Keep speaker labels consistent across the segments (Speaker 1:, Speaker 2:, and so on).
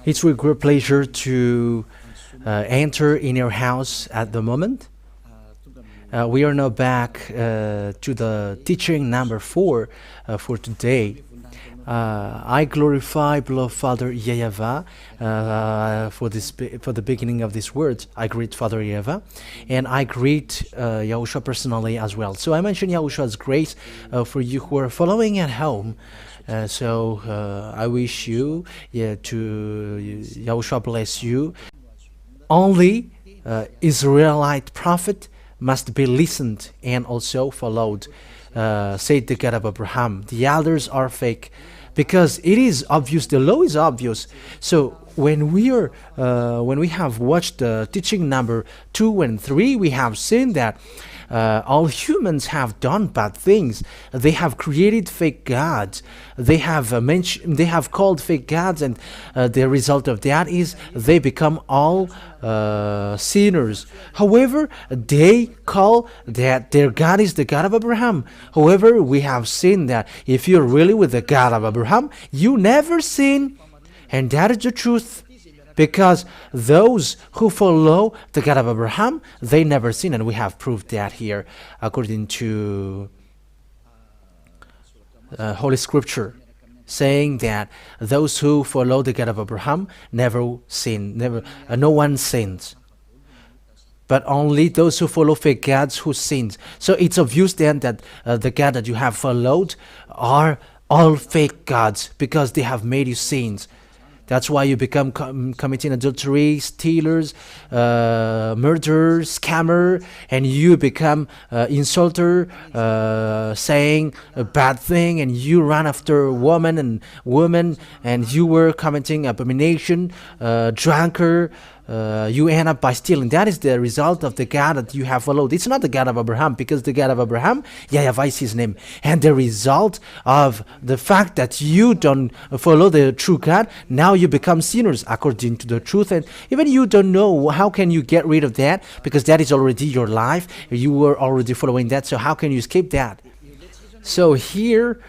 Speaker 1: It's with great pleasure to enter in your house at the moment. We are now back to the teaching number 4 for today. I glorify, beloved Father YAHVAH, for the beginning of this word. I greet Father YAHVAH, and I greet YAHOSHUAH personally as well. So I mention YAHOSHUAH's grace for you who are following at home. I wish you to YAHOSHUAH bless you. Only Israelite prophet must be listened and also followed, said the God of Abraham. The others are fake, because it is obvious, the law is obvious. So when we have watched the teaching number 2 and 3, we have seen that all humans have done bad things. They have created fake gods. They have called fake gods, and the result of that is they become all sinners. However, they call that their God is the God of Abraham. However, we have seen that if you're really with the God of Abraham, you never sin, and that is the truth. Because those who follow the God of Abraham, they never sin, and we have proved that here according to Holy Scripture, saying that those who follow the God of Abraham never sin, no one sins, but only those who follow fake gods who sins. So it's obvious then that the God that you have followed are all fake gods, because they have made you sins. That's why you become committing adultery, stealers, murderer, scammer, and you become insulter, saying a bad thing, and you run after woman, and you were committing abomination, drunkard. You end up by stealing. That is the result of the God that you have followed. It's not the God of Abraham, because the God of Abraham, YAHVAH is his name. And the result of the fact that you don't follow the true God, now you become sinners according to the truth. And even you don't know how can you get rid of that, because that is already your life. You were already following that, so how can you escape that? So here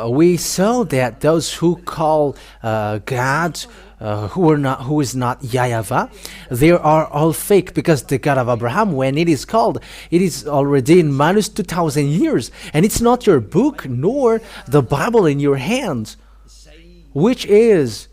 Speaker 1: we saw that those who call God who is not YAHVAH, they are all fake, because the God of Abraham, when it is called, it is already in minus 2,000 years, and it's not your book nor the Bible in your hands, which changes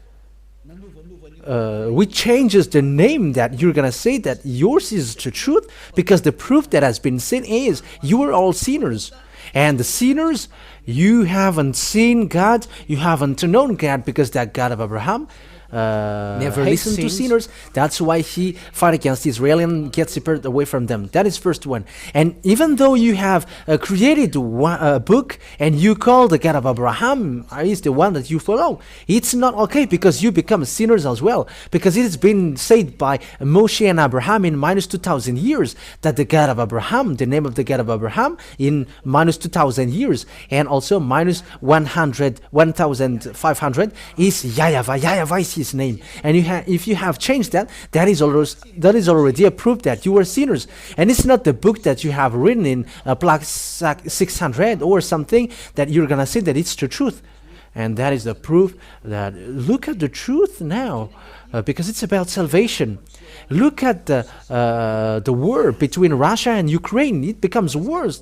Speaker 1: the name that you're gonna say that yours is the truth, because the proof that has been seen is you are all sinners. And the sinners, you haven't seen God, you haven't known God, because that God of Abraham never listened to sinners. That's why he fought against Israel and gets separated away from them. That is first one. And even though you have created a book and you call the God of Abraham is the one that you follow, it's not okay, because you become sinners as well. Because it has been said by Moshe and Abraham in minus 2,000 years that the God of Abraham, the name of the God of Abraham in minus 2,000 years, and also minus 1,500 is YAHVAH. YAHVAH is his name, and if you have changed that, that is already a proof that you are sinners. And it's not the book that you have written in plaque 600 or something that you're gonna say that it's the truth. And that is the proof that look at the truth now, because it's about salvation. Look at the war between Russia and Ukraine. It becomes worse.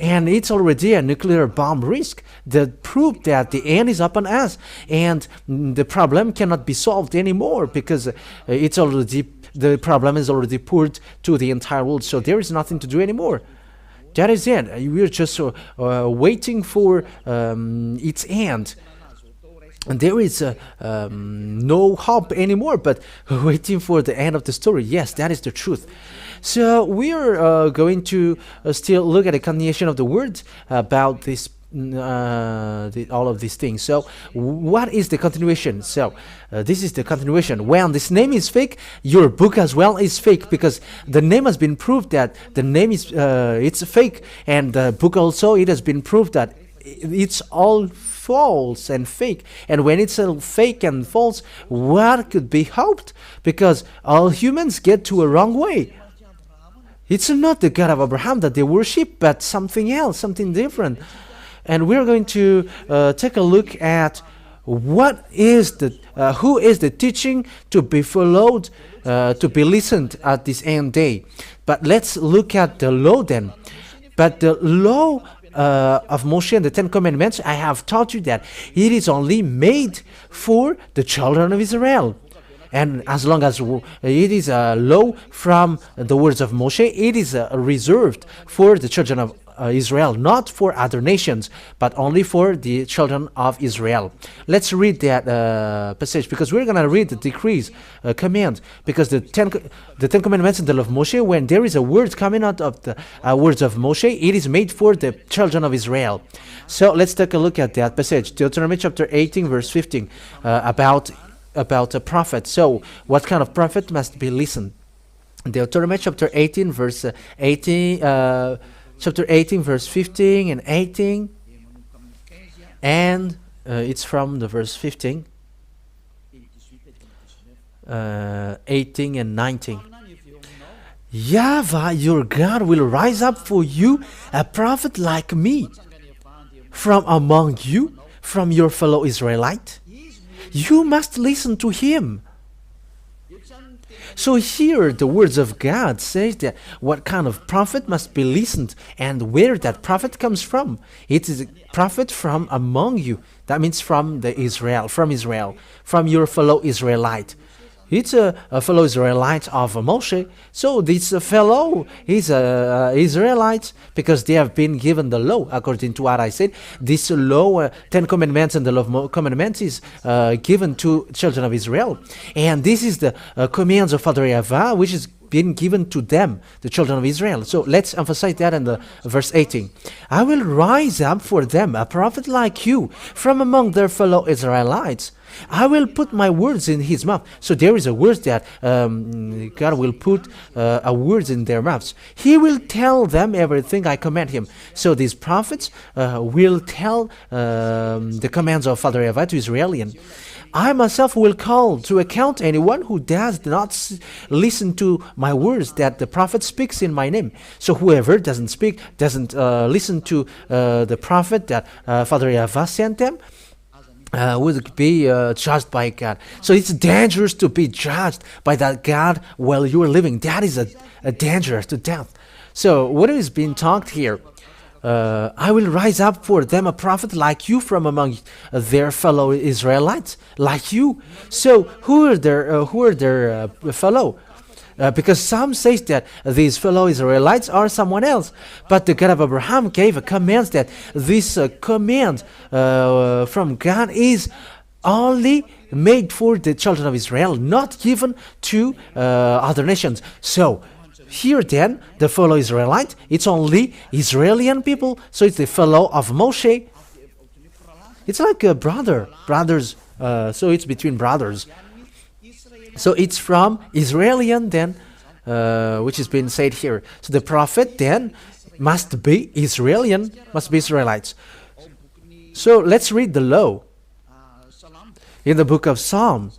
Speaker 1: And it's already a nuclear bomb risk that proved that the end is upon us, and the problem cannot be solved anymore, because the problem is already poured to the entire world. So there is nothing to do anymore. That is it. We're just waiting for its end. And there is no hope anymore, but waiting for the end of the story. Yes, that is the truth. So we are going to still look at a continuation of the words about this, all of these things. So what is the continuation? So this is the continuation. When this name is fake, your book as well is fake, because the name has been proved that the name is it's fake, and the book also, it has been proved that it's all false and fake. And when it's all fake and false, what could be hoped? Because all humans get to a wrong way. It's not the God of Abraham that they worship, but something else, something different. And we're going to take a look at what is the who is the teaching to be followed, to be listened at this end day. But let's look at the law then. But the law of Moshe and the Ten Commandments, I have taught you that it is only made for the children of Israel. And as long as it is a law from the words of Moshe, it is reserved for the children of Israel, not for other nations, but only for the children of Israel. Let's read that passage, because we're going to read the decrees, command, because the Ten Commandments in the law of Moshe, when there is a word coming out of the words of Moshe, it is made for the children of Israel. So let's take a look at that passage, Deuteronomy chapter 18, verse 15, about a prophet. So what kind of prophet must be listened? Deuteronomy chapter 18, verse 18, chapter 18, verse 15 and 18, and it's from the verse 15, 18 and 19. YAHVAH, your God, will rise up for you a prophet like me from among you, from your fellow Israelite. You must listen to him. So here the words of God says that what kind of prophet must be listened, and where that prophet comes from. It is a prophet from among you. That means from Israel, from your fellow Israelite. It's a fellow Israelite of Moshe. So this fellow is Israelite because they have been given the law, according to what I said. This law, 10 commandments and the law of commandments is given to children of Israel. And this is the commands of Father YAHVAH, which is been given to them, the children of Israel. So let's emphasize that in the verse 18. I will rise up for them a prophet like you from among their fellow Israelites. I will put my words in his mouth. So there is a word that God will put a words in their mouths. He will tell them everything I command him. So these prophets will tell the commands of Father YAHVAH to Israelian. I myself will call to account anyone who does not listen to my words that the prophet speaks in my name. So whoever doesn't listen to the prophet that Father YAHVAH sent them, would be judged by God. So it's dangerous to be judged by that God while you are living. That is a danger to death. So what is being talked here? I will rise up for them a prophet like you from among their fellow Israelites, like you. So who are their fellow? Because some say that these fellow Israelites are someone else. But the God of Abraham gave a command that this command from God is only made for the children of Israel, not given to other nations. So here then, the fellow Israelite, it's only Israeli people. So it's the fellow of Moshe. It's like a brothers. So it's between brothers. So it's from Israelian then, which is being said here. So the prophet then must be Israelian, must be Israelites. So let's read the law in the book of Psalms.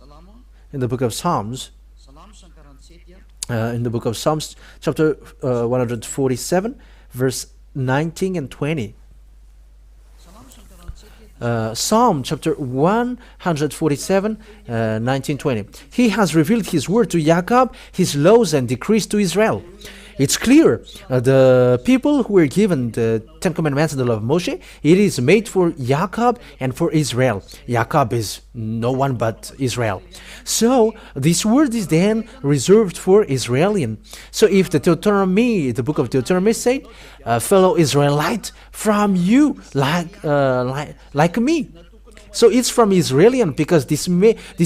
Speaker 1: In the book of Psalms, chapter 147, verse 19 and 20. Psalm chapter 147, 19, 20. He has revealed his word to Jacob, his laws and decrees to Israel. It's clear, the people who were given the 10 commandments and the law of Moshe, it is made for Jacob and for Israel. Jacob is no one but Israel. So this word is then reserved for Israelian. So if the book of Deuteronomy said, fellow Israelite from you, like me. So it's from Israelian because this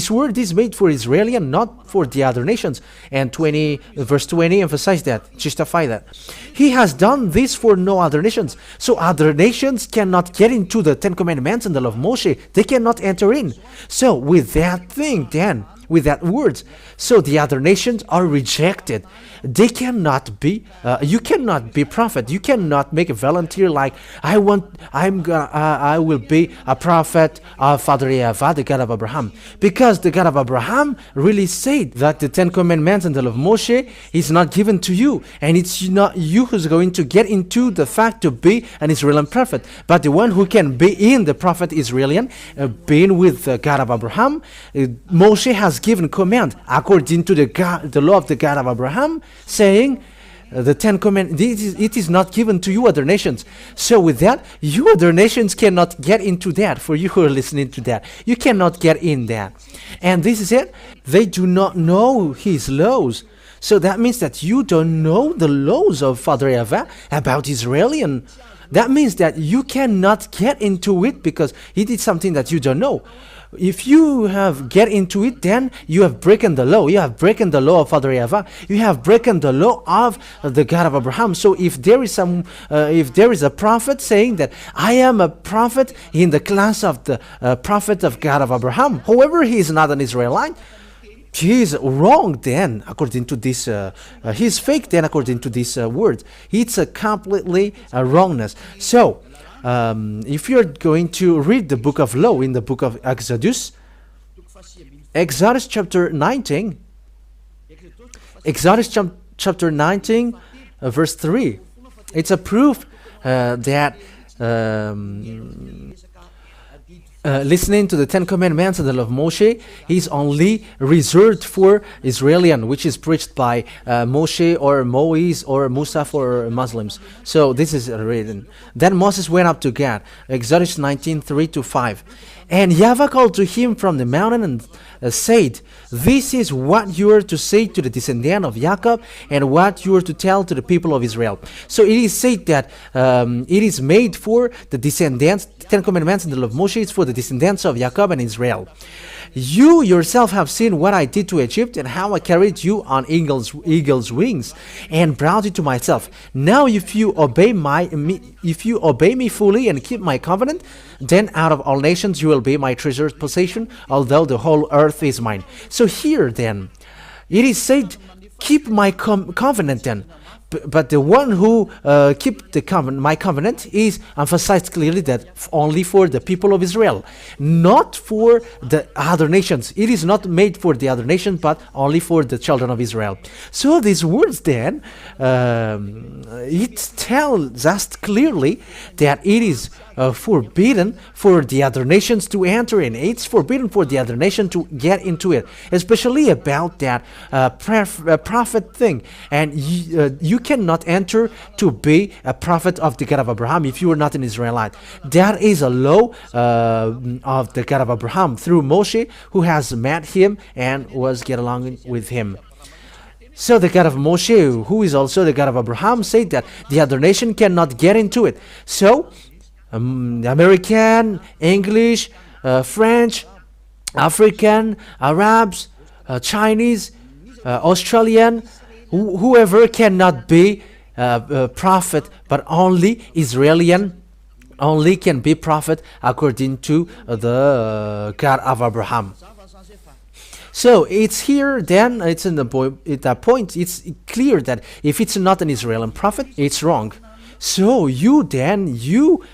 Speaker 1: word is made for Israelian, not for the other nations. And verse 20 emphasize that, justify that. He has done this for no other nations. So other nations cannot get into the 10 commandments and the law of Moshe. They cannot enter in. So with that thing then, with that word. So the other nations are rejected. They cannot be. You cannot be prophet. You cannot make a volunteer like I will be a prophet of Father YAHVAH, the God of Abraham, because the God of Abraham really said that the Ten Commandments and the law of Moshe is not given to you, and it's not you who's going to get into the fact to be an Israeli prophet, but the one who can be in the prophet Israeli, being with the God of Abraham. Moshe has given command according to the law of the God of Abraham, saying the Ten Commandments, it is not given to you other nations. So with that, you other nations cannot get into that. For you who are listening to that, you cannot get in that. And this is it. They do not know his laws. So that means that you don't know the laws of Father YAHVAH about Israeli. That means that you cannot get into it because it is something that you don't know. If you have get into it, then you have broken the law. You have broken the law of Father YAHVAH. You have broken the law of the God of Abraham. So if there is a prophet saying that I am a prophet in the class of the prophet of God of Abraham, however, he is not an Israelite, he is wrong then, according to this, he is fake then, according to this word. It's a completely wrongness. So, if you're going to read the book of law in the book of Exodus chapter 19, chapter 19, verse 3, it's a proof that listening to the Ten Commandments and the law of Moshe is only reserved for Israelian, which is preached by Moshe or Moise or Musa for Muslims. So this is written. Then Moses went up to God, Exodus 19:3-5. And YAHVAH called to him from the mountain and said, this is what you are to say to the descendant of Jacob and what you are to tell to the people of Israel. So it is said that it is made for the descendants, the Ten Commandments and the law of Moshe is for the descendants of Jacob and Israel. You yourself have seen what I did to Egypt and how I carried you on eagle's wings and brought you to myself. Now if you obey me fully and keep my covenant, then out of all nations you will be my treasured possession, although the whole earth is mine. So here then, it is said, keep my covenant then. But the one who keep my covenant is emphasized clearly that only for the people of Israel, not for the other nations. It is not made for the other nations, but only for the children of Israel. So these words then, it tells us clearly that it is forbidden for the other nations to enter in. It's forbidden for the other nation to get into it, especially about that prophet thing. And you cannot enter to be a prophet of the God of Abraham if you are not an Israelite. That is a law of the God of Abraham through Moshe, who has met him and was get along with him. So the God of Moshe, who is also the God of Abraham, said that the other nation cannot get into it. So American, English, French, African, Arabs, Chinese, Australian, whoever cannot be a prophet, but only Israelian only can be prophet according to the God of Abraham. So it's here then, it's in the point, it's clear that if it's not an Israeli prophet, it's wrong. So you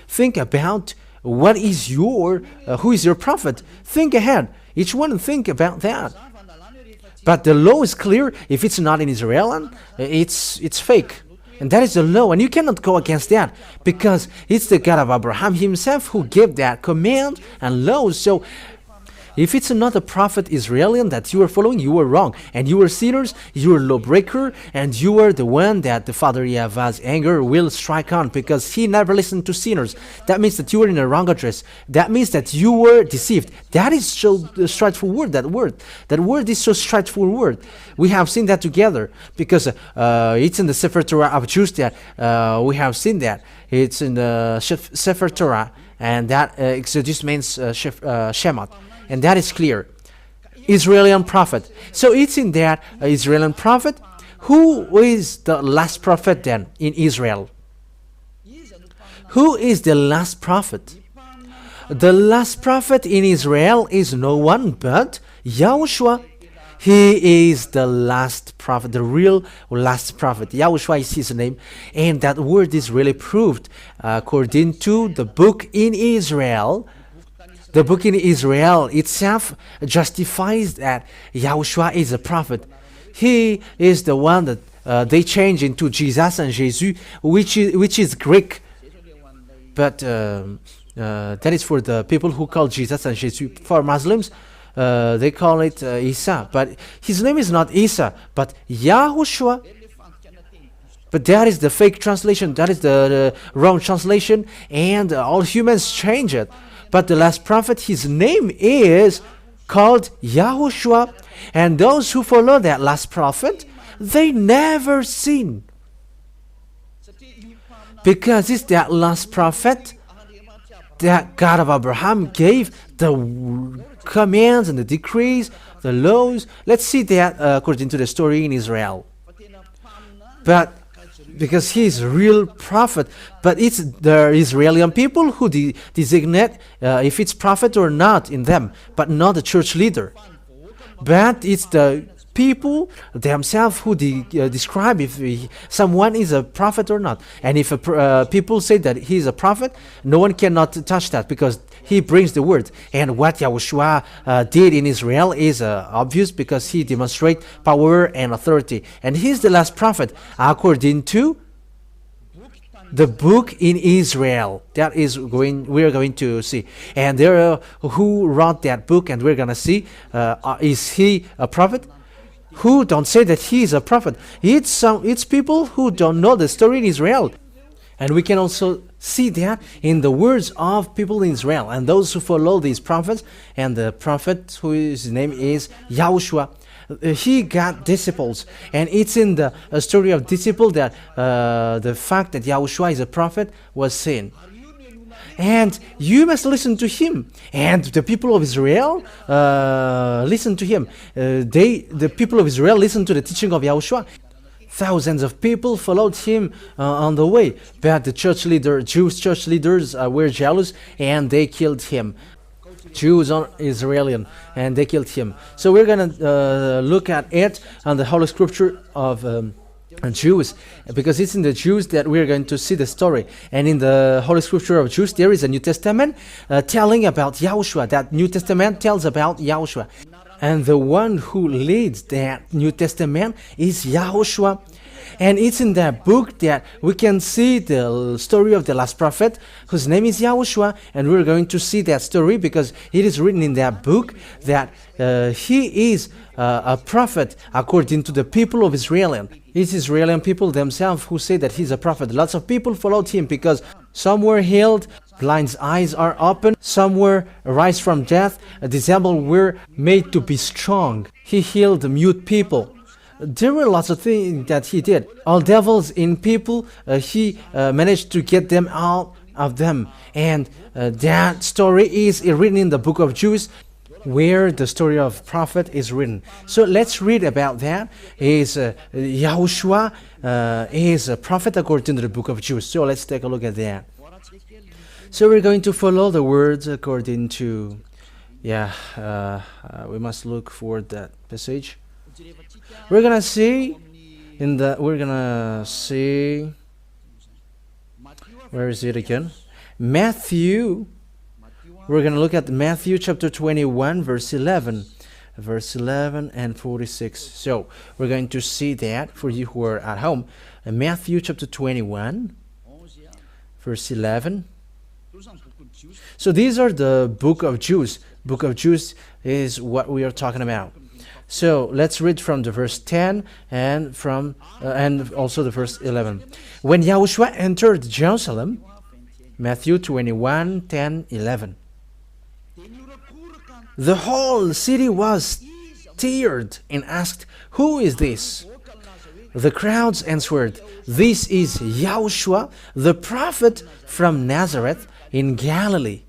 Speaker 1: think about what is who is your prophet. Think ahead. Each one think about that. But the law is clear. If it's not in Israel, it's fake. And that is the law. And you cannot go against that because it's the God of Abraham himself who gave that command and law. So if it's not a prophet Israeli that you are following, you are wrong. And you are sinners, you are lawbreaker, and you are the one that the Father YAHVAH's anger will strike on because he never listened to sinners. That means that you are in a wrong address. That means that you were deceived. That is so straightforward, that word. That word is so straightforward. We have seen that together because it's in the Sefer Torah of Jews that we have seen that. It's in the Sefer Torah, and that Exodus means Shemot. And that is clear. Israeli prophet. So it's in that Israeli prophet. Who is the last prophet then in Israel? Who is the last prophet? The last prophet in Israel is no one but YAHOSHUAH. He is the last prophet, the real last prophet. YAHOSHUAH is his name. And that word is really proved according to the book in Israel. The book in Israel itself justifies that YAHOSHUAH is a prophet. He is the one that they change into Jesus and Jesus, which is Greek. But that is for the people who call Jesus and Jesus. For Muslims, they call it Isa. But his name is not Isa, but YAHOSHUAH. But that is the fake translation. That is the wrong translation. And all humans change it. But the last prophet, his name is called YAHOSHUAH. And those who follow that last prophet, they never sin. Because it's that last prophet that God of Abraham gave the commands and the decrees, the laws. Let's see that according to the story in Israel. But because he is a real prophet, but it's the Israeli people who designate if it's prophet or not in them, but not the church leader. But it's the people themselves who describe if someone is a prophet or not. And if people say that he is a prophet, no one cannot touch that because he brings the word. And what YAHOSHUAH did in Israel is obvious because he demonstrates power and authority. And he's the last prophet according to the book in Israel. That is we're going to see. And there who wrote that book, and we're going to see is he a prophet? Who don't say that he is a prophet. It's people who don't know the story in Israel. And we can also see that in the words of people in Israel and those who follow these prophets. And the prophet whose name is YAHOSHUAH, he got disciples. And it's in the story of disciple that the fact that YAHOSHUAH is a prophet was seen. And you must listen to him. And the people of Israel listen to him. The people of Israel listened to the teaching of YAHOSHUAH. Thousands of people followed him on the way. But the Jewish church leaders were jealous and they killed him. Jews are Israeli, and they killed him. So we're going to look at it on the Holy Scripture of Jews, because it's in the Jews that we're going to see the story. And in the Holy Scripture of Jews, there is a New Testament telling about YAHOSHUAH. That New Testament tells about YAHOSHUAH. And the one who leads that New Testament is YAHOSHUAH. And it's in that book that we can see the story of the last prophet, whose name is YAHOSHUAH. And we're going to see that story because it is written in that book that he is a prophet according to the people of Israel. It's Israeli people themselves who say that he's a prophet. Lots of people followed him because some were healed, blind's eyes are open, some were raised from death, disabled were made to be strong. He healed mute people. There were lots of things that he did. All devils in people, he managed to get them out of them. And that story is written in the book of Jews, where the story of prophet is written. So let's read about that. YAHOSHUAH is a prophet according to the book of Jews. So let's take a look at that. So we're going to follow the words according to, we must look for that passage. We're gonna see where is it again? Matthew. We're going to look at Matthew chapter 21, verse 11 and 46. So we're going to see that for you who are at home. Matthew chapter 21, verse 11. So these are the book of Jews. Book of Jews is what we are talking about. So let's read from the verse 10 and also the verse 11. When YAHOSHUAH entered Jerusalem, Matthew 21, 10, 11. The whole city was stirred and asked, "Who is this?" The crowds answered, "This is YAHOSHUAH, the prophet from Nazareth in Galilee."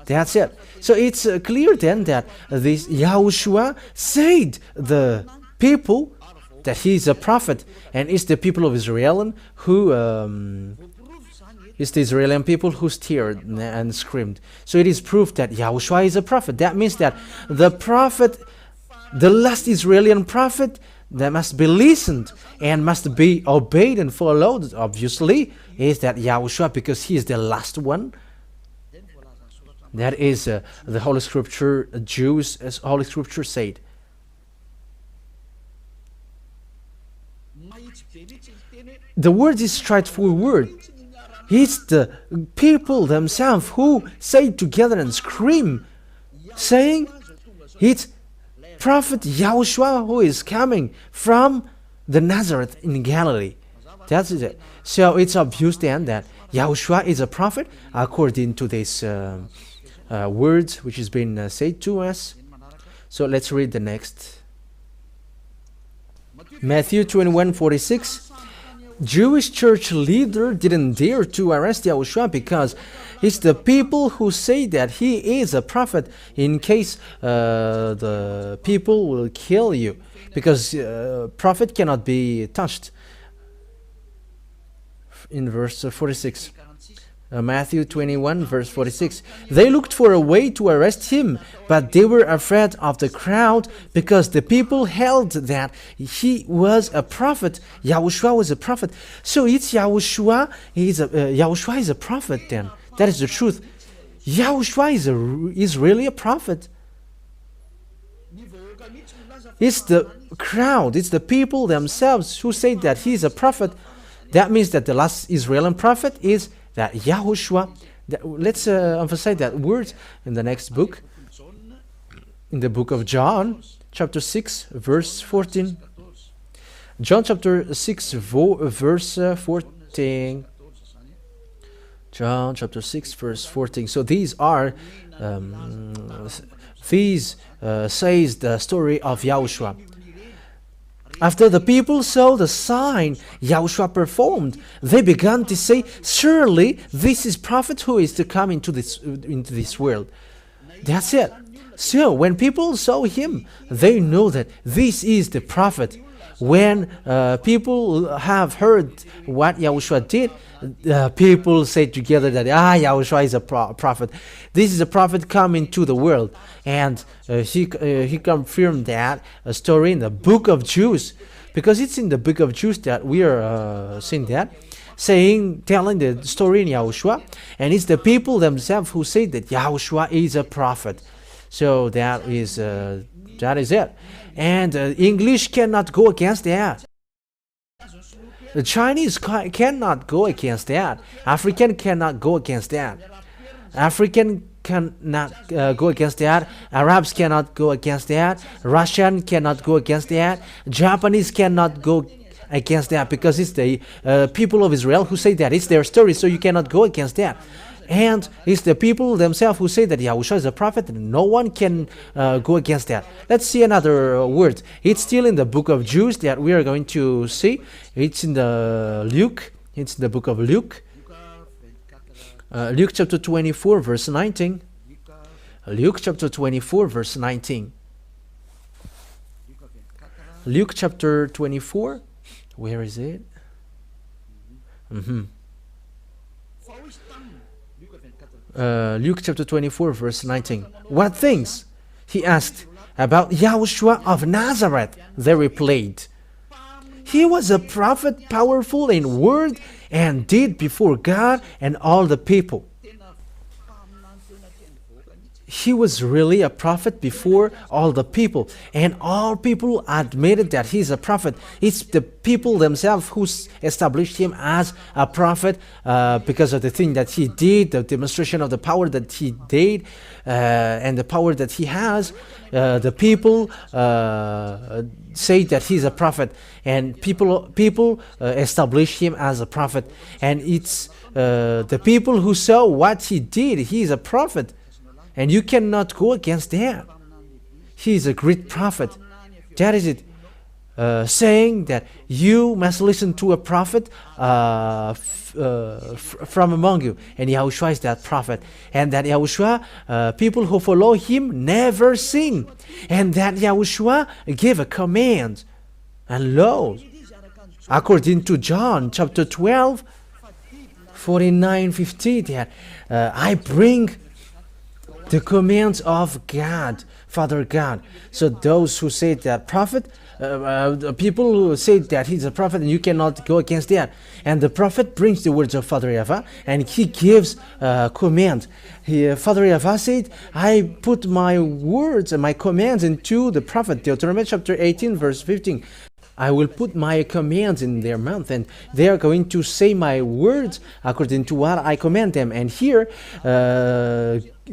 Speaker 1: That's it. So it's clear then that this YAHOSHUAH said the people that he is a prophet, and it's the people of Israel who it's the Israeli people who stirred and screamed. So it is proof that YAHOSHUAH is a prophet. That means that the prophet The last Israeli prophet that must be listened and must be obeyed and followed, obviously, is that Yahushua, because he is the last one. That is the Holy Scripture, Jews, as Holy Scripture said. The word is straightforward. It's the people themselves who say together and scream, saying, it's Prophet Yahushua who is coming from the Nazareth in Galilee. That's it. So it's obvious then that Yahushua is a prophet according to this words which has been said to us. So let's read the next. Matthew 21:46. Jewish church leader didn't dare to arrest Yahushua because it's the people who say that he is a prophet, in case the people will kill you, because prophet cannot be touched. In verse 46. Matthew 21 verse 46. They looked for a way to arrest him, but they were afraid of the crowd because the people held that he was a prophet. Yahushua was a prophet. So it's Yahushua. Yahushua is a prophet then. That is the truth. Yahushua is really a prophet. It's the crowd, it's the people themselves who say that he is a prophet. That means that the last Israeli prophet is that Yahushua. Let's emphasize that word in the next book. In the book of John, chapter 6, verse 14. John chapter 6, verse 14. John chapter 6, verse 14. So these are, says the story of Yahushua. After the people saw the sign Yahushua performed, they began to say, surely this is prophet who is to come into this world. That's it. So when people saw him, they know that this is the prophet. When people have heard what Yahushua did, people say together that Yahushua is a prophet. This is a prophet coming to the world, and he confirmed that story in the book of Jews, because it's in the book of Jews that we are seeing that, telling the story in Yahushua, and it's the people themselves who say that Yahushua is a prophet. So that is it. And English cannot go against that. The Chinese cannot go against that. African cannot go against that. African cannot go against that. Arabs cannot go against that. Russian cannot go against that. Japanese cannot go against that, because it's the people of Israel who say that. It's their story, so you cannot go against that. And it's the people themselves who say that Yahushua is a prophet, and no one can go against that. Let's see another word. It's still in the book of Jews that we are going to see. It's in the Luke. It's the book of Luke. Luke chapter 24, verse 19. Luke chapter 24, verse 19. Luke chapter 24. Where is it? Luke chapter 24, verse 19. What things? He asked. About Yahushua of Nazareth. They replied. He was a prophet, powerful in word and deed before God and all the people. He was really a prophet before all the people, and all people admitted that he's a prophet. It's the people themselves who established him as a prophet because of the thing that he did, the demonstration of the power that he did, and the power that he has. The people say that he's a prophet, and people establish him as a prophet, and it's the people who saw what he did. He is a prophet. And you cannot go against that. He is a great prophet. That is it. Saying that you must listen to a prophet from among you. And Yahushua is that prophet. And that Yahushua, people who follow him never sin. And that Yahushua gave a command. And lo, according to John chapter 12, 49, 50, that I bring the commands of God Father God. So those who say that prophet, the people who say that he's a prophet, and you cannot go against that. And the prophet brings the words of Father YAHVAH, and he gives command. Father YAHVAH said, I put my words and my commands into the prophet. Deuteronomy chapter 18, verse 15. I will put my commands in their mouth, and they are going to say my words according to what I command them. And here,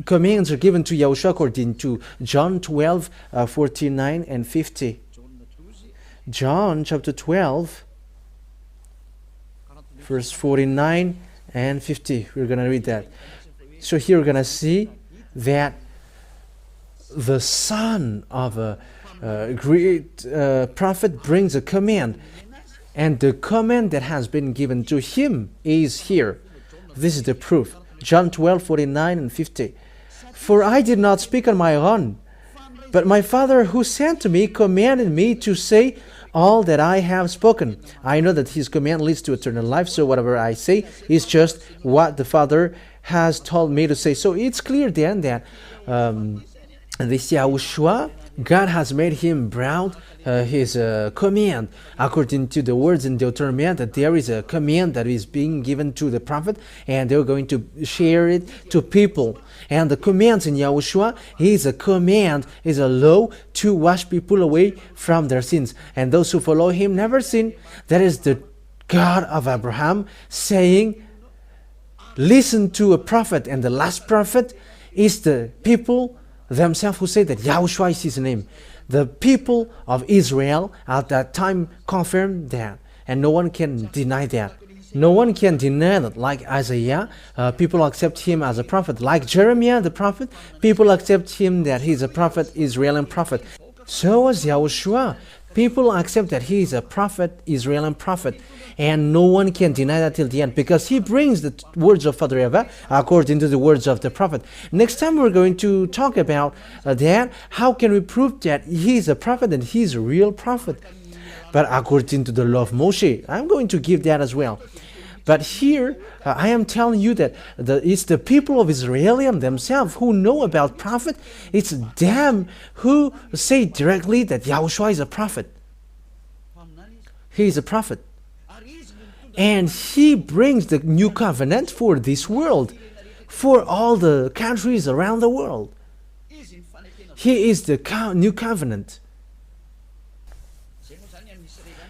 Speaker 1: commands are given to YAHOSHUAH according to John 12, 49 and 50. John chapter 12, verse 49 and 50. We're going to read that. So here we're going to see that the son of a great prophet brings a command, and the command that has been given to him is here. This is the proof. John 12, 49 and 50. For I did not speak on my own, but my Father who sent me commanded me to say all that I have spoken. I know that his command leads to eternal life, so whatever I say is just what the Father has told me to say. So it's clear then that this YAHOSHUAH, God has made him brought his command according to the words in Deuteronomy, that there is a command that is being given to the prophet, and they're going to share it to people. And the commands in YAHOSHUAH is a command, is a law to wash people away from their sins. And those who follow him never sin. That is the God of Abraham saying, listen to a prophet. And the last prophet is the people themselves who say that YAHOSHUAH is his name. The people of Israel at that time confirmed that, and no one can deny that. No one can deny that. Like Isaiah, people accept him as a prophet. Like Jeremiah the prophet, people accept him that he's a prophet, Israeli prophet. So was YAHOSHUAH. People accept that he is a prophet, Israeli prophet, and no one can deny that till the end, because he brings the words of Father YAHVAH according to the words of the prophet. Next time we're going to talk about that. How can we prove that he is a prophet and he is a real prophet? But according to the law of Moshe, I'm going to give that as well. But here, I am telling you that it's the people of Israel themselves who know about prophet. It's them who say directly that YAHOSHUAH is a prophet. He is a prophet. And he brings the new covenant for this world, for all the countries around the world. He is the new covenant.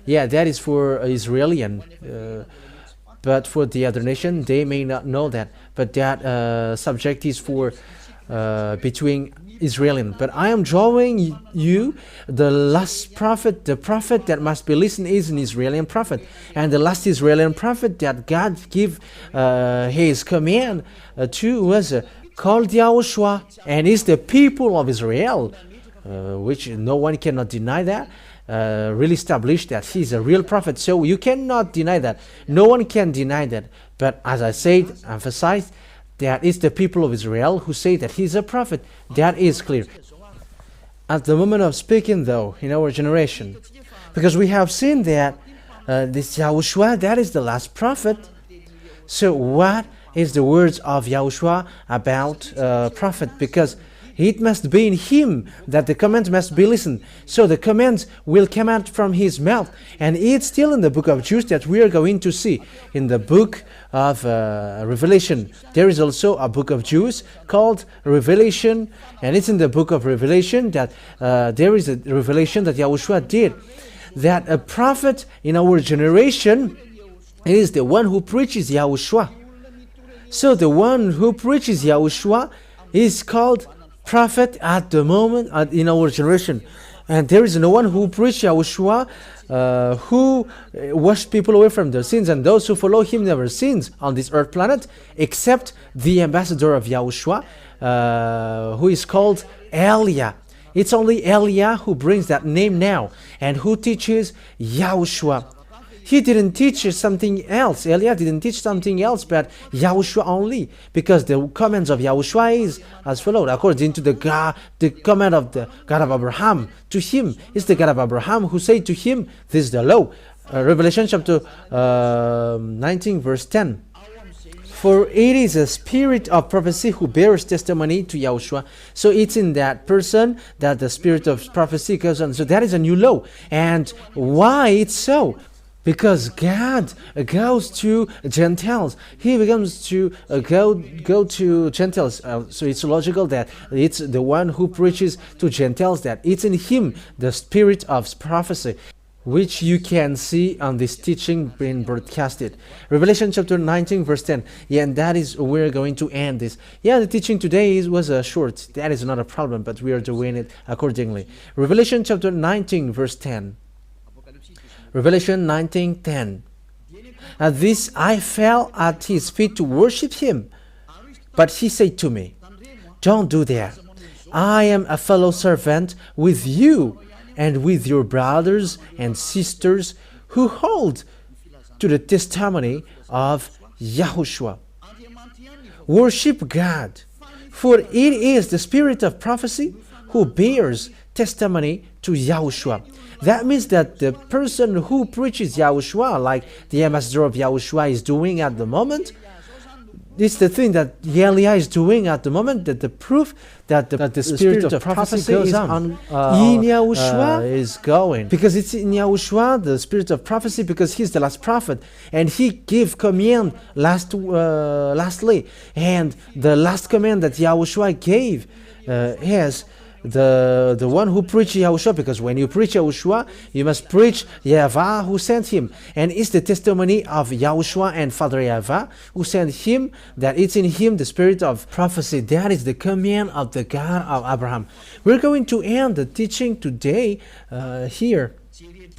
Speaker 1: Yeah, that is for Israeli. But for the other nation, they may not know that. But that subject is for between Israeli. But I am drawing you the last prophet. The prophet that must be listened is an Israeli prophet. And the last Israeli prophet that God gave his command to was called YAHOSHUAH. And is the people of Israel, which no one cannot deny that. Really established that he's a real prophet. So you cannot deny that. No one can deny that. But as I said, emphasized, that it's the people of Israel who say that he's a prophet. That is clear. At the moment of speaking, though, in our generation, because we have seen that this YAHOSHUAH, that is the last prophet. So what is the words of YAHOSHUAH about prophet? Because it must be in him that the commands must be listened. So the commands will come out from his mouth. And it's still in the book of Jude that we are going to see. In the book of Revelation, there is also a book of Jude called Revelation. And it's in the book of Revelation that there is a revelation that YAHOSHUAH did. That a prophet in our generation is the one who preaches YAHOSHUAH. So the one who preaches YAHOSHUAH is called prophet at the moment in our generation. And there is no one who preached YAHOSHUAH who washed people away from their sins, and those who follow him never sins on this earth planet, except the ambassador of YAHOSHUAH, who is called Elia. It's only Elia who brings that name now, and who teaches YAHOSHUAH. He didn't teach something else. Elia didn't teach something else, but YAHOSHUAH only, because the commands of YAHOSHUAH is as followed, according to the command of the God of Abraham. To him is the God of Abraham who said to him, this is the law. Revelation chapter 19, verse 10. For it is a spirit of prophecy who bears testimony to Yahushua. So it's in that person that the spirit of prophecy goes on. So that is a new law. And why it's so? Because God goes to Gentiles. He becomes to go to Gentiles. So it's logical that it's the one who preaches to Gentiles, that it's in him the spirit of prophecy, which you can see on this teaching being broadcasted. Revelation chapter 19 verse 10. Yeah, and that is, we're going to end this. Yeah, the teaching today was short. That is not a problem, but we are doing it accordingly. Revelation chapter 19 verse 10. Revelation 19:10. At this I fell at his feet to worship him. But he said to me, "Don't do that. I am a fellow servant with you and with your brothers and sisters who hold to the testimony of YAHOSHUAH." Worship God, for it is the spirit of prophecy who bears testimony to YAHOSHUAH. That means that the person who preaches YAHOSHUAH, like the ambassador of YAHOSHUAH is doing at the moment, it's the thing that Eliah is doing at the moment, that the proof that the spirit of prophecy goes on in Yahushua is going. Because it's in Yahushua, the spirit of prophecy, because he's the last prophet. And he gave command lastly. And the last command that Yahushua gave is the one who preached YAHOSHUAH, because when you preach YAHOSHUAH, you must preach YAHVAH who sent him. And it's the testimony of YAHOSHUAH and Father YAHVAH who sent him, that it's in him the spirit of prophecy. That is the command of the God of Abraham. We're going to end the teaching today here.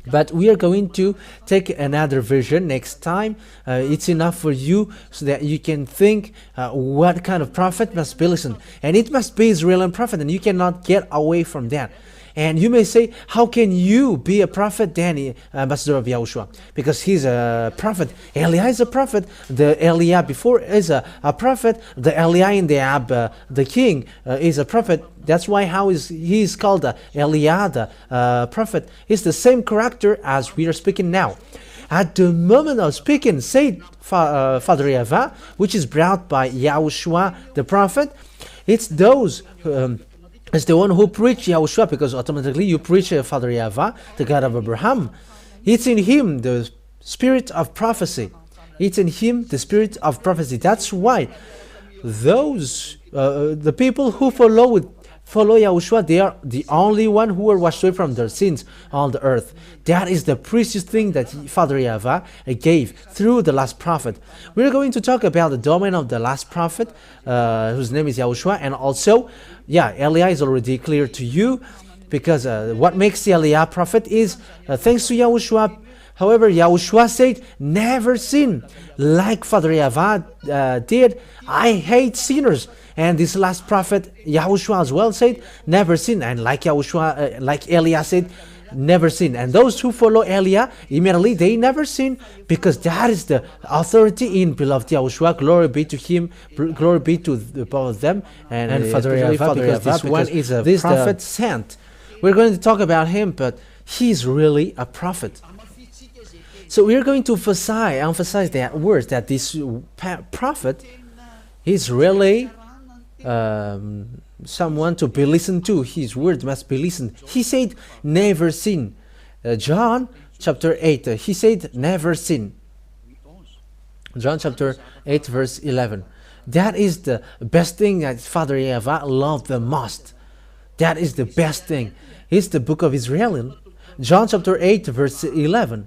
Speaker 1: But we are going to take another version next time. It's enough for you so that you can think what kind of prophet must be listened. And it must be Israeli prophet, and you cannot get away from that. And you may say, how can you be a prophet, then ambassador of YAHOSHUAH? Because he's a prophet. Eliah is a prophet. The Eliah before is a prophet. The Eliah in the Ab, the king, is a prophet. That's why he is called Eliah, the prophet. He's the same character as we are speaking now. At the moment of speaking, said Father YAHVAH, which is brought by YAHOSHUAH, the prophet, it's those... it's the one who preached YAHOSHUAH, because automatically you preach Father YAHVAH, the God of Abraham. It's in him the spirit of prophecy. It's in him the spirit of prophecy. That's why those the people who follow YAHOSHUAH, they are the only one who are washed away from their sins on the earth. That is the precious thing that Father YAHVAH gave through the last prophet. We're going to talk about the domain of the last prophet, whose name is YAHOSHUAH, and also, Eliah is already clear to you, because what makes the Eliah prophet is thanks to YAHOSHUAH. However, YAHOSHUAH said, never sin. Like Father YAHVAH did, I hate sinners. And this last prophet, YAHOSHUAH as well, said, never sin. And like YAHOSHUAH, like Eliah said, never sin. And those who follow Eliah, immediately they never sin, because that is the authority in beloved YAHOSHUAH. Glory be to him, glory be to both of them, and Father YAHVAH, because this one is a prophet sent. We're going to talk about him, but he's really a prophet. So we're going to emphasize that word, that this prophet is really someone to be listened to. His word must be listened. He said, never sin. John chapter 8, he said, never sin. John chapter 8, verse 11. That is the best thing that Father YAHVAH loved the most. That is the best thing. It's the book of Israel. John chapter 8, verse 11.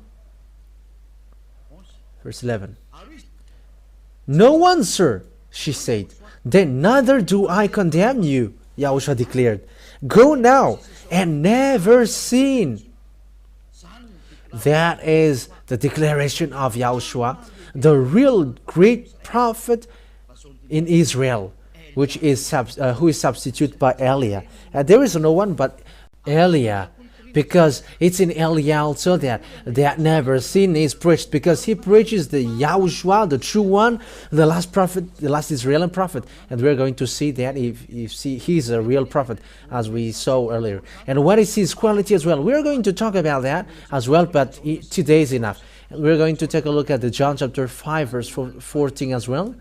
Speaker 1: Verse 11. No one, sir, she said. Then neither do I condemn you, YAHOSHUAH declared. Go now and never sin. That is the declaration of YAHOSHUAH, the real great prophet in Israel, which is who is substituted by Eliah. There is no one but Eliah, because it's in Eliah also that never sin is preached, because he preaches the YAHOSHUAH, the true one, the last prophet, the last Israeli prophet. And we're going to see that if he's a real prophet, as we saw earlier. And what is his quality as well? We're going to talk about that as well, but today is enough. We're going to take a look at the John chapter 5 verse 14 as well.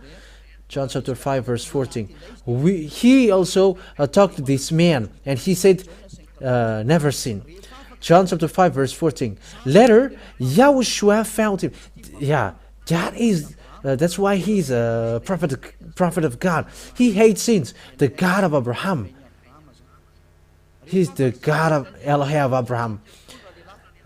Speaker 1: John chapter 5 verse 14. He also talked to this man, and he said, never sin. John chapter 5 verse 14. Later, YAHOSHUAH found him. Yeah, that's why he's a prophet of God. He hates sins. The God of Abraham. He's the God of Elohim of Abraham.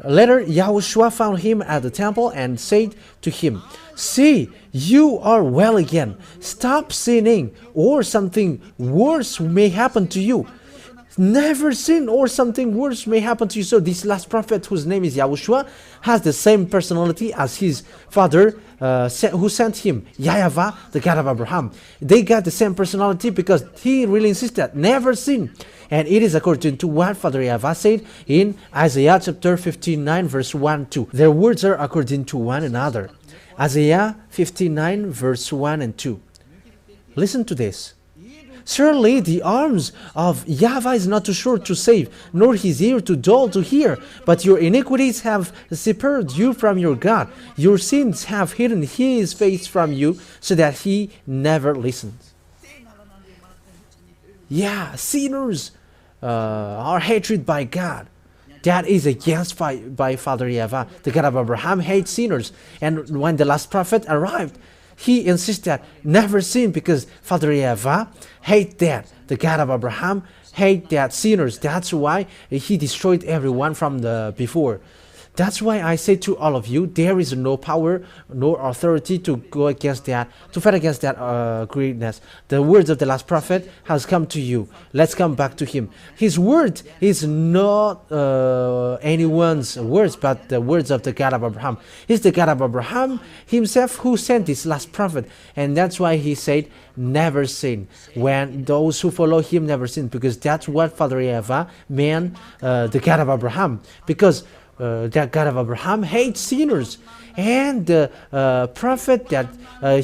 Speaker 1: Later, YAHOSHUAH found him at the temple and said to him, "See, you are well again. Stop sinning, or something worse may happen to you." Never sin, or something worse may happen to you. So this last prophet, whose name is YAHOSHUAH, has the same personality as his father who sent him, YAHVAH, the God of Abraham. They got the same personality because he really insisted, never sin. And it is according to what Father YAHVAH said in Isaiah chapter 59 verse 1-2. Their words are according to one another. Isaiah 59 verse 1 and 2. Listen to this. Surely the arms of YAHVAH is not too short to save, nor his ear too dull to hear. But your iniquities have separated you from your God. Your sins have hidden his face from you, so that he never listens. Yeah, sinners are hated by God. That is against by Father YAHVAH. The God of Abraham hates sinners. And when the last prophet arrived, he insisted never sin, because Father YAHVAH hate that. The God of Abraham hate that sinners. That's why he destroyed everyone from the before. That's why I say to all of you, there is no power nor authority to go against that, to fight against that greatness. The words of the last prophet has come to you. Let's come back to him. His word is not anyone's words, but the words of the God of Abraham. He's the God of Abraham himself who sent this last prophet. And that's why he said, never sin. When those who follow him never sin, because that's what Father YAHVAH meant, the God of Abraham. Because that God of Abraham hates sinners, and the prophet that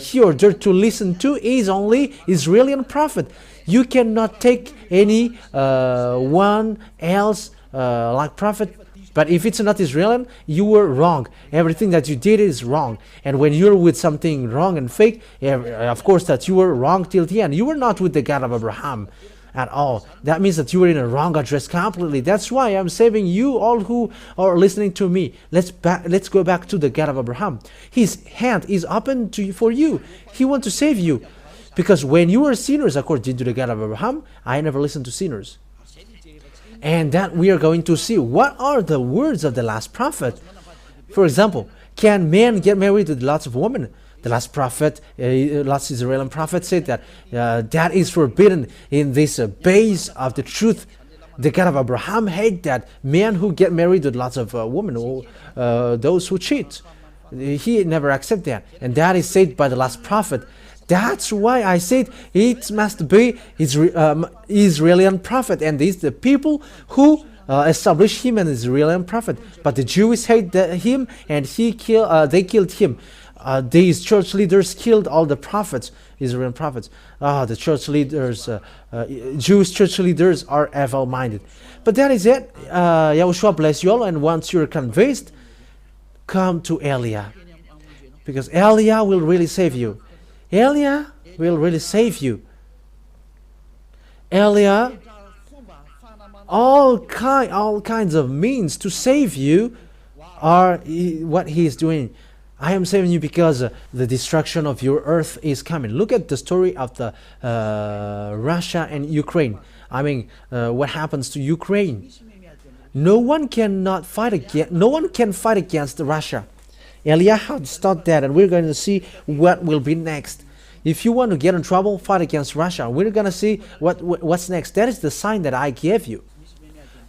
Speaker 1: he ordered to listen to is only Israeli prophet. You cannot take any one else like prophet. But if it's not Israeli, you were wrong. Everything that you did is wrong. And when you're with something wrong and fake, of course that you were wrong till the end. You were not with the God of Abraham at all. That means that you were in a wrong address completely. That's why I'm saving you all who are listening to me. Let's go back to the God of Abraham. His hand is open to you, for you. He wants to save you. Because when you were sinners, according to the God of Abraham, I never listened to sinners. And that we are going to see what are the words of the last prophet. For example, can men get married with lots of women? The last prophet, last Israeli prophet said that that is forbidden in this base of the truth. The God of Abraham hate that men who get married with lots of women, or those who cheat. He never accept that. And that is said by the last prophet. That's why I said it must be Israeli prophet, and these the people who establish him an Israeli prophet. But the Jews hate him, and they killed him. These church leaders killed all the prophets, Israeli prophets. The church leaders, Jewish church leaders are evil-minded. But that is it. YAHOSHUAH bless you all, and once you're convinced, come to Elia. Because Elia will really save you. Elia will really save you. Elia, all kinds of means to save you are what he is doing. I am saving you because the destruction of your earth is coming. Look at the story of the Russia and Ukraine. I mean, what happens to Ukraine? No one can fight against Russia. Elia has taught that, and we're going to see what will be next. If you want to get in trouble, fight against Russia. We're going to see what's next. That is the sign that I gave you.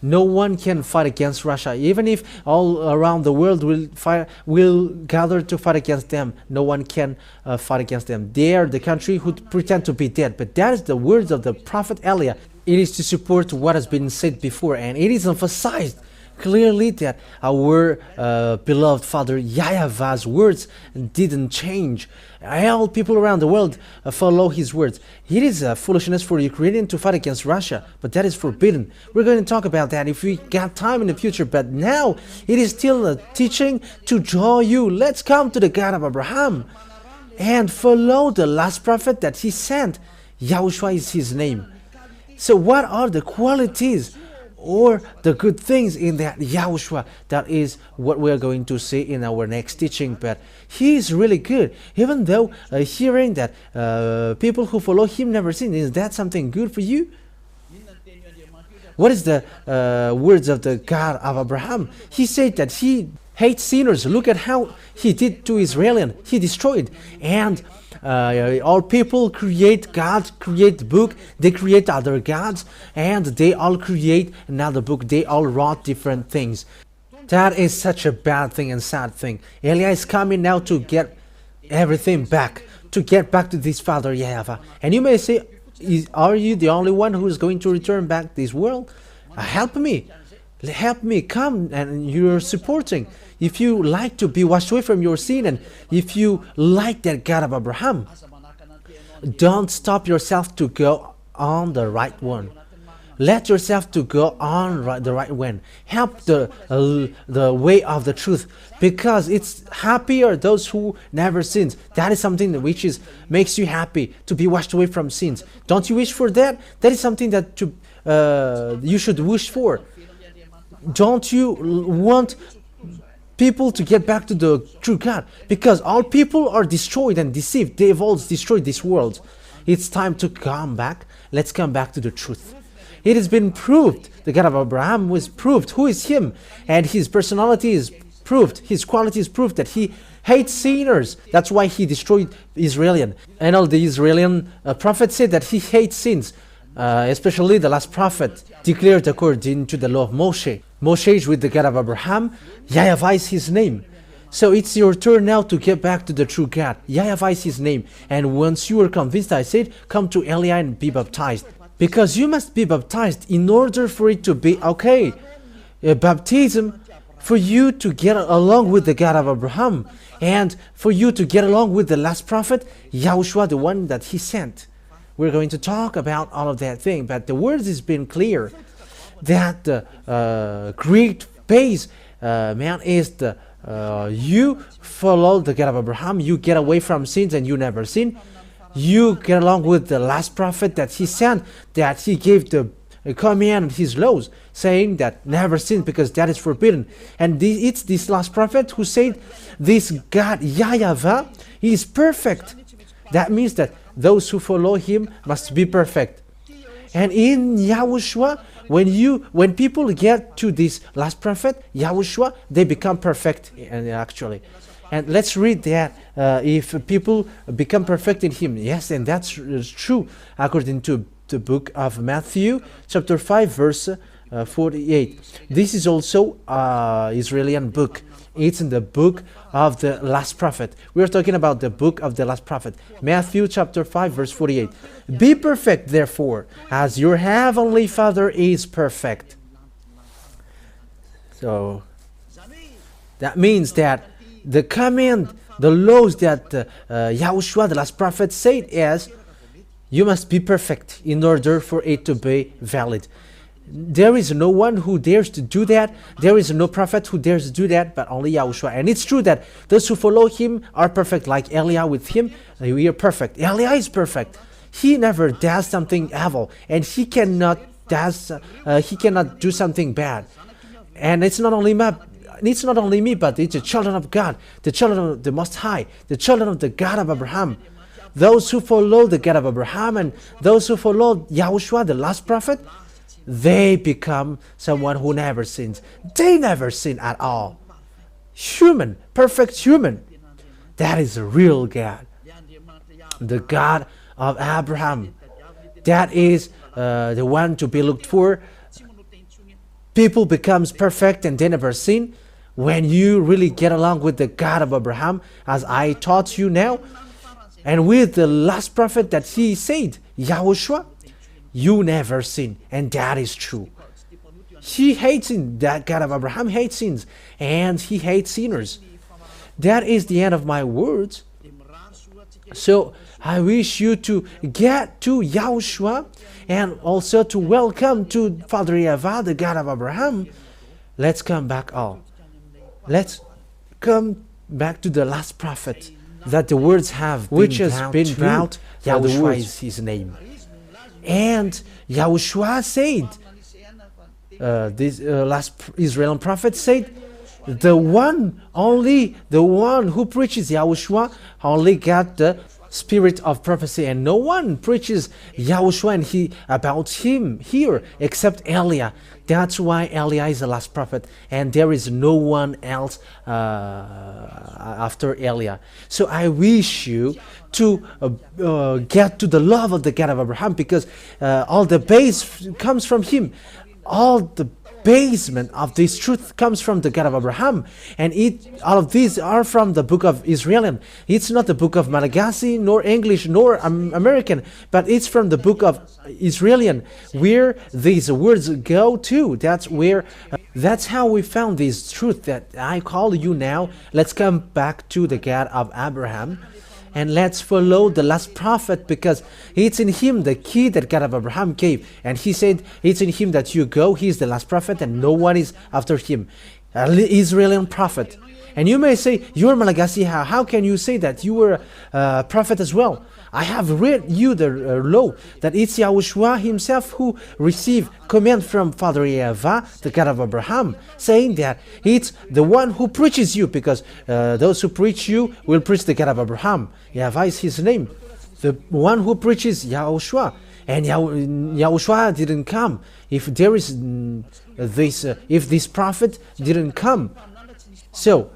Speaker 1: No one can fight against Russia. Even if all around the world will gather to fight against them, no one can fight against them. They are the country who pretend to be dead. But that is the words of the prophet Elia. It is to support what has been said before, and it is emphasized clearly that our beloved Father YAHVAH's words didn't change. All people around the world follow his words. It is foolishness for Ukraine to fight against Russia, but that is forbidden. We're going to talk about that if we got time in the future, but now it is still a teaching to draw you. Let's come to the God of Abraham and follow the last prophet that he sent. YAHOSHUAH is his name. So what are the qualities or the good things in that YAHOSHUAH? That is what we're going to see in our next teaching. But he is really good, even though hearing that people who follow him never sin. Is that something good for you? What is the words of the God of Abraham? He said that he hates sinners. Look at how he did to Israel. He destroyed. And all people create, God create the book, they create other gods, and they all create another book. They all wrote different things. That is such a bad thing and sad thing. Eliah is coming now to get everything back, to get back to this Father YAHVAH. And you may say, are you the only one who is going to return back this world? Help me, come, and you're supporting. If you like to be washed away from your sin, and if you like that God of Abraham, don't stop yourself to go on the right one. Let yourself to go on the right one. Help the way of the truth, because it's happier those who never sins. That is something which makes you happy, to be washed away from sins. Don't you wish for that? That is something that you should wish for. Don't you want people to get back to the true God? Because all people are destroyed and deceived. They have all destroyed this world. It's time to come back. Let's come back to the truth. It has been proved. The God of Abraham was proved. Who is him? And his personality is proved. His quality is proved that he hates sinners. That's why he destroyed Israel. And all the Israeli prophets said that he hates sins. Especially the last prophet declared according to the law of Moshe. Moshe is with the God of Abraham. YAHVAH is his name. So it's your turn now to get back to the true God. YAHVAH is his name. And once you are convinced, I said, come to Eliah and be baptized. Because you must be baptized in order for it to be okay. Baptism for you to get along with the God of Abraham. And for you to get along with the last prophet, YAHOSHUAH, the one that he sent. We're going to talk about all of that thing, but the words has been clear that the great base, man, is the you follow the God of Abraham, you get away from sins and you never sin. You get along with the last prophet that he sent, that he gave the command, his laws, saying that never sin because that is forbidden. And it's this last prophet who said this God YAHVAH is perfect. That means that those who follow him must be perfect. And in YAHOSHUAH, when people get to this last prophet, YAHOSHUAH, they become perfect actually. And let's read that if people become perfect in him. Yes, and that's true according to the book of Matthew, chapter 5, verse 48. This is also Israeli book. It's in the book of the last prophet. We're talking about the book of the last prophet. Matthew chapter 5 verse 48. Be perfect therefore, as your heavenly Father is perfect. So that means that the command, the laws that YAHOSHUAH, the last prophet, said is, you must be perfect in order for it to be valid. There is no one who dares to do that. There is no prophet who dares to do that, but only YAHOSHUAH. And it's true that those who follow him are perfect, like Eliah with him. We are perfect. Eliah is perfect. He never does something evil, and he cannot do something bad. And it's not only me, but it's the children of God, the children of the Most High, the children of the God of Abraham. Those who follow the God of Abraham and those who follow YAHOSHUAH, the last prophet, they become someone who never sins. They never sin at all. Human, perfect human. That is a real God. The God of Abraham. That is the one to be looked for. People becomes perfect and they never sin when you really get along with the God of Abraham, as I taught you now, and with the last prophet that he said, YAHOSHUAH, you never sin, and that is true. He hates sin. That God of Abraham hates sins, and he hates sinners. That is the end of my words. So I wish you to get to YAHOSHUAH and also to welcome to Father YAHVAH, the God of Abraham. Let's come back all. Let's come back to the last prophet that the words have which has been brought. YAHOSHUAH is his name. And YAHOSHUAH said, this last Israeli prophet said, the one who preaches YAHOSHUAH only got the spirit of prophecy, and no one preaches YAHOSHUAH and about him here except Eliah. That's why Eliah is the last prophet, and there is no one else after Eliah. So I wish you to get to the love of the God of Abraham, because all the base comes from him. All the basement of this truth comes from the God of Abraham, and all of these are from the book of Israelian. It's not the book of Malagasy, nor English, nor American, but it's from the book of Israelian, where these words go to. That's how we found this truth that I call you now. Let's come back to the God of Abraham, and let's follow the last prophet, because it's in him the key that God of Abraham gave. And he said, it's in him that you go. He's the last prophet and no one is after him. An Israeli prophet. And you may say, you're Malagasy. How can you say that? You were a prophet as well. I have read you the law, that it's YAHOSHUAH himself who received command from Father YAHVAH, the God of Abraham, saying that it's the one who preaches you, because those who preach you will preach the God of Abraham. YAHVAH is his name. The one who preaches YAHOSHUAH. And YAHOSHUAH didn't come. If there is if this prophet didn't come. So,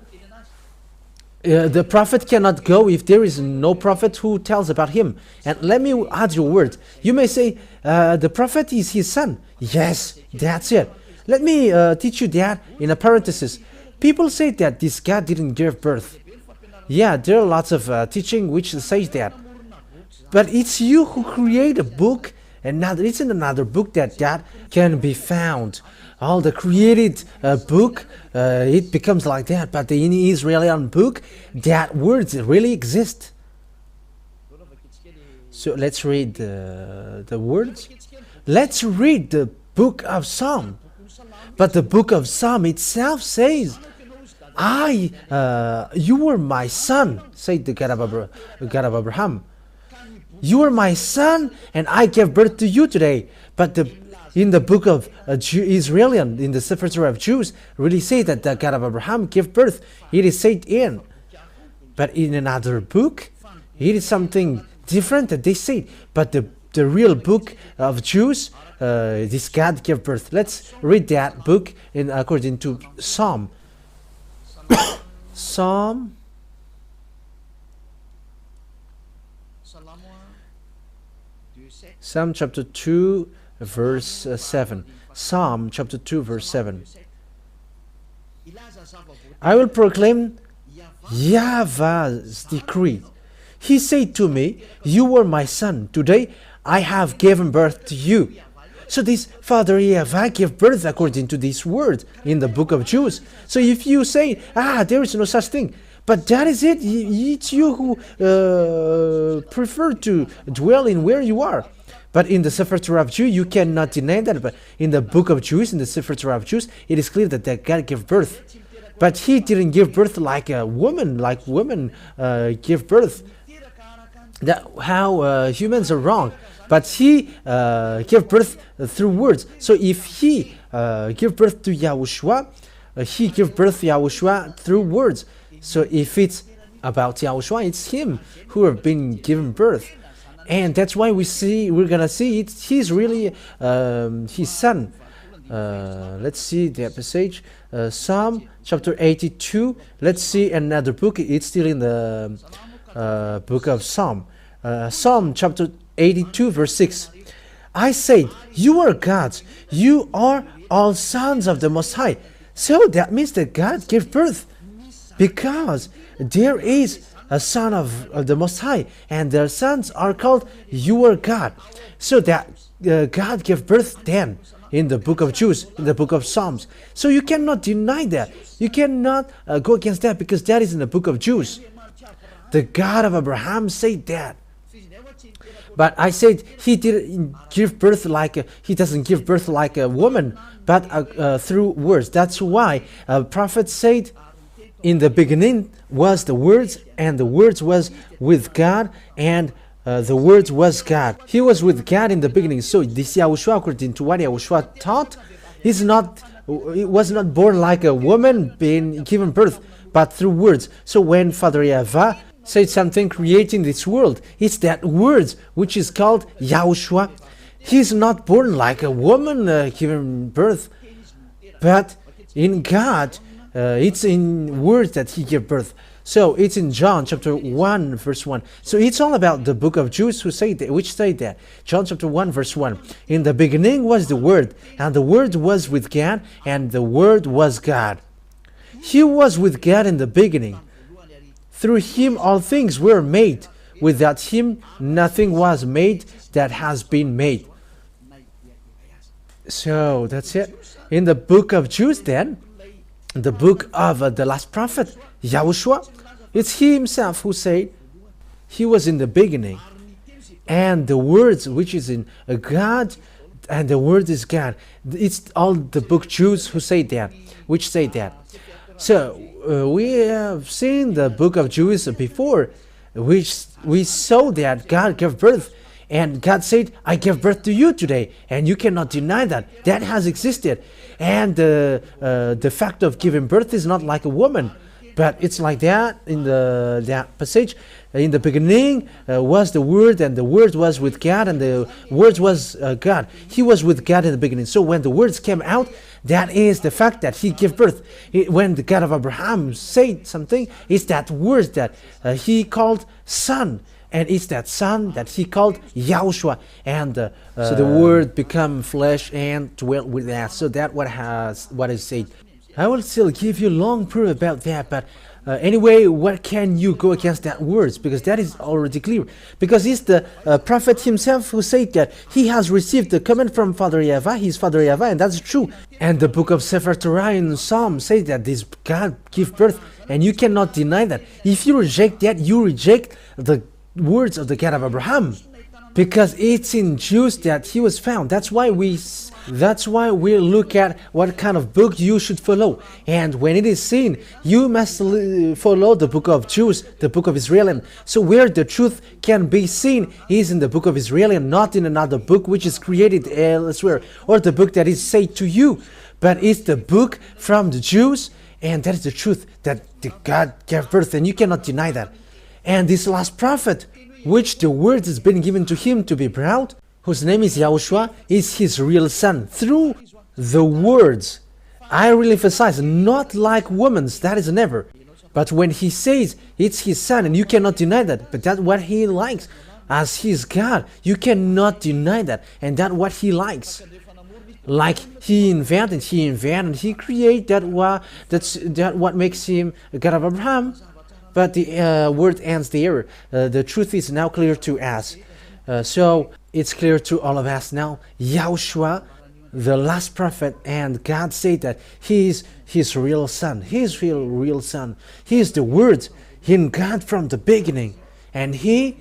Speaker 1: the prophet cannot go if there is no prophet who tells about him. And let me add your word. You may say, the prophet is his son. Yes, that's it. Let me teach you that in a parenthesis. People say that this God didn't give birth. Yeah, there are lots of teaching which says that. But it's you who create a book, and now it's in another book that can be found. All the created book, it becomes like that. But in the Israeli book, that words really exist. So let's read the words. Let's read the book of Psalm. But the book of Psalm itself says, you were my son, said the God of Abraham. You are my son, and I gave birth to you today. But in the book of Israelian, in the Sefer Torah of Jews, really say that the God of Abraham gave birth. It is said in. But in another book, it is something different that they say. But the real book of Jews, this God gave birth. Let's read that book according to Psalm. Psalm chapter 2, verse 7. Psalm chapter 2, verse 7. I will proclaim YAHVAH's decree. He said to me, you are my son. Today I have given birth to you. So this Father YAHVAH gave birth according to this word in the book of Jews. So if you say, there is no such thing, but that is it. It's you who prefer to dwell in where you are. But in the Sefer Torah of Jews, you cannot deny that. But in the book of Jews, in the Sefer Torah of Jews, it is clear that God gave birth. But he didn't give birth like a woman, like women give birth. That how humans are wrong. But he gave birth through words. So if he gave birth to YAHOSHUAH, he gave birth to YAHOSHUAH through words. So if it's about YAHOSHUAH, it's him who have been given birth. And that's why we're gonna see it. He's really his son. Let's see the passage. Psalm chapter 82. Let's see another book. It's still in the book of Psalm. Psalm chapter 82, verse 6. I said, you are gods. You are all sons of the Most High. So that means that God gave birth, because there is a son of the Most High, and their sons are called you are God. So that God gave birth then. in the book of Jews, in the book of Psalms. So you cannot deny that. You cannot go against that, because that is in the book of Jews. The God of Abraham said that. But I said he didn't give birth he doesn't give birth like a woman, but through words. That's why a prophet said, in the beginning was the words, and the words was with God, and the words was God. He was with God in the beginning. So this YAHOSHUAH, according to what YAHOSHUAH taught, he was not born like a woman being given birth, but through words. So when Father YAHVAH said something creating this world, it's that words which is called YAHOSHUAH. He's not born like a woman given birth, but in God, it's in words that he gave birth. So it's in John chapter 1 verse 1. So it's all about the book of Jews which say that. John chapter 1 verse 1. In the beginning was the Word, and the Word was with God, and the Word was God. He was with God in the beginning. Through him all things were made. Without him nothing was made that has been made. So that's it. In the book of Jews then, the book of the last prophet, YAHOSHUAH, it's he himself who said he was in the beginning, and the words which is in God, and the word is God. It's all the book Jews who say that, which say that. So we have seen the book of Jews before, which we saw that God gave birth, and God said, I gave birth to you today, and you cannot deny that. That has existed. And the fact of giving birth is not like a woman, but it's like that in that passage. In the beginning was the Word, and the Word was with God, and the Word was God. He was with God in the beginning. So when the words came out, that is the fact that he gave birth. When the God of Abraham said something, it's that word that he called son. And it's that son that he called YAHOSHUAH, and so the word become flesh and dwelt with us. So that what is said. I will still give you long proof about that, but anyway, what can you go against that words? Because that is already clear. Because it's the prophet himself who said that he has received the command from Father YAHVAH, his Father YAHVAH, and that's true. And the book of Sefer Torah in Psalm says that this God give birth, and you cannot deny that. If you reject that, you reject the words of the God of Abraham, because it's in Jews that he was found. That's why we look at what kind of book you should follow, and when it is seen, you must follow the book of Jews, the book of Israel. So where the truth can be seen is in the book of Israel, not in another book which is created elsewhere, or the book that is said to you, but it's the book from the Jews, and that is the truth that the God gave birth, and you cannot deny that. And this last prophet, which the word has been given to him to be proud, whose name is YAHOSHUAH, is his real son. Through the words, I really emphasize, not like woman's, that is never. But when he says it's his son, and you cannot deny that, but that's what he likes. As his God, you cannot deny that, and that's what he likes. Like he invented, he created that's what makes him a God of Abraham. But the word ends there. The truth is now clear to us. So it's clear to all of us now. YAHOSHUAH, the last prophet, and God said that he is his real son. His real son. He is the word in God from the beginning. And he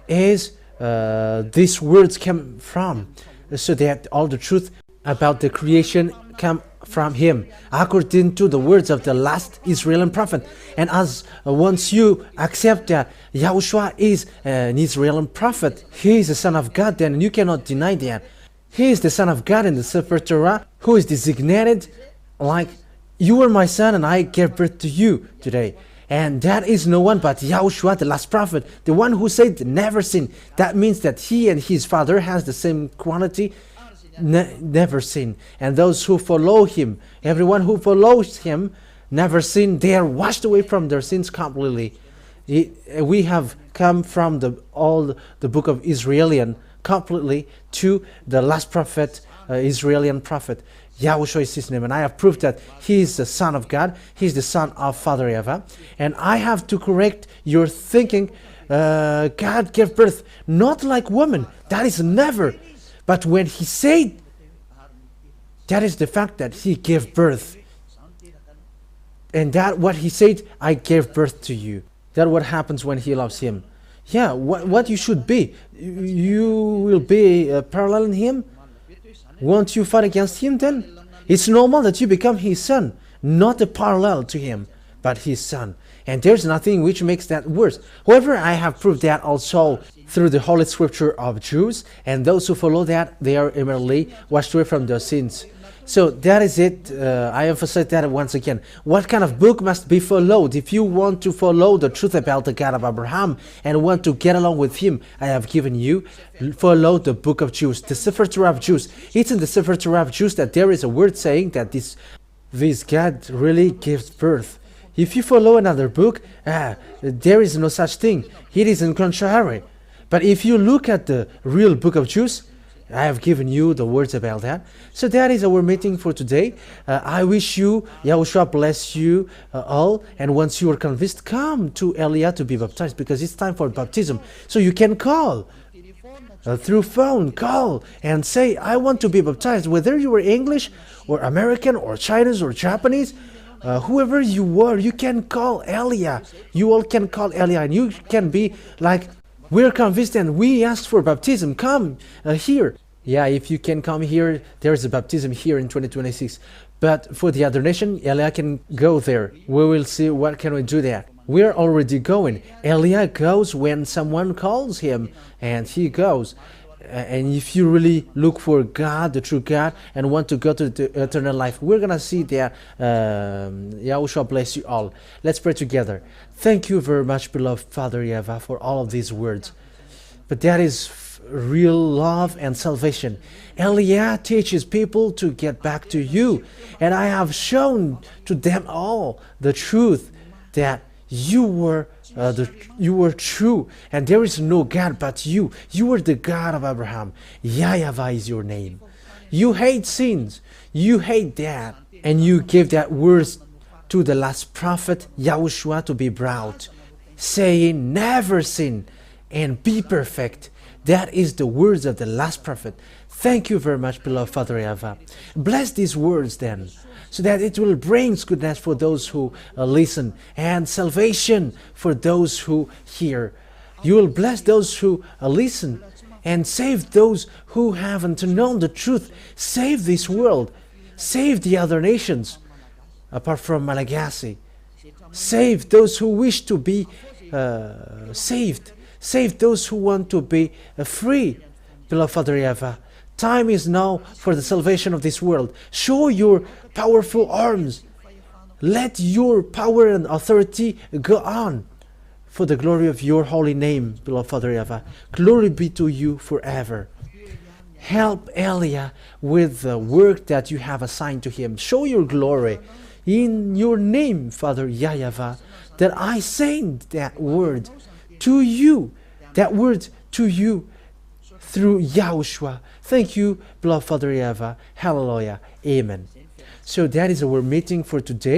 Speaker 1: is, these words come from. So that all the truth about the creation come from him, according to the words of the last Israeli prophet. And as once you accept that YAHOSHUAH is an Israeli prophet, he is the son of God, then you cannot deny that. He is the son of God in the Sefer Torah, who is designated like, you are my son and I gave birth to you today. And that is no one but YAHOSHUAH, the last prophet, the one who said never sin. That means that he and his father has the same quality, never sin. And those who follow him, everyone who follows him, never sin. They are washed away from their sins completely. We have come from the book of Israelian completely to the last prophet, Israelian prophet. YAHOSHUAH is his name, and I have proved that he is the son of God. He is the son of Father YAHVAH. And I have to correct your thinking. God gave birth not like woman. That is never. But when he said That is the fact that he gave birth. And that what he said, I gave birth to you. That what happens when he loves him. Yeah, what you should be. You will be parallel in him. Won't you fight against him then? It's normal that you become his son, not a parallel to him, but his son. And there's nothing which makes that worse. However, I have proved that also through the Holy Scripture of Jews, and those who follow that, they are immediately washed away from their sins. So that is it. I emphasize that once again. What kind of book must be followed? If you want to follow the truth about the God of Abraham and want to get along with him, I have given you, follow the book of Jews, the Sefer Torah of Jews. It's in the Sefer Torah of Jews that there is a word saying that this God really gives birth. If you follow another book, there is no such thing. It is in contrary. But if you look at the real book of Jews, I have given you the words about that. So that is our meeting for today. I wish you, YAHOSHUAH bless you all. And once you are convinced, come to Elia to be baptized, because it's time for baptism. So you can call through phone, call and say, I want to be baptized. Whether you are English or American or Chinese or Japanese, whoever you were, you can call Elia. You all can call Elia, and you can be like, we're convinced and we asked for baptism. Come here. Yeah, if you can come here, there's a baptism here in 2026. But for the other nation, Elia can go there. We will see what can we do there. We're already going. Elia goes when someone calls him, and he goes. And if you really look for God, the true God, and want to go to the eternal life, we're going to see that. YAHOSHUAH bless you all. Let's pray together. Thank you very much, beloved Father YAHVAH, for all of these words. But that is real love and salvation. Elia teaches people to get back to you. And I have shown to them all the truth that you were true, and there is no God but you. You are the God of Abraham. YAHVAH is your name. You hate sins. You hate that. And you gave that words to the last prophet, YAHOSHUAH, to be brought, saying, never sin and be perfect. That is the words of the last prophet. Thank you very much, beloved Father YAHVAH. Bless these words then, so that it will bring goodness for those who listen, and salvation for those who hear. You will bless those who listen, and save those who haven't known the truth. Save this world. Save the other nations, apart from Malagasy. Save those who wish to be saved. Save those who want to be free. Beloved Father YAHVAH, time is now for the salvation of this world. Show your powerful arms. Let your power and authority go on for the glory of your holy name, beloved Father YAHVAH. Glory be to you forever. Help Elia with the work that you have assigned to him. Show your glory in your name, Father YAHVAH, that I send that word to you, through YAHOSHUAH. Thank you, beloved Father YAHVAH. Hallelujah. Amen. So that is our meeting for today.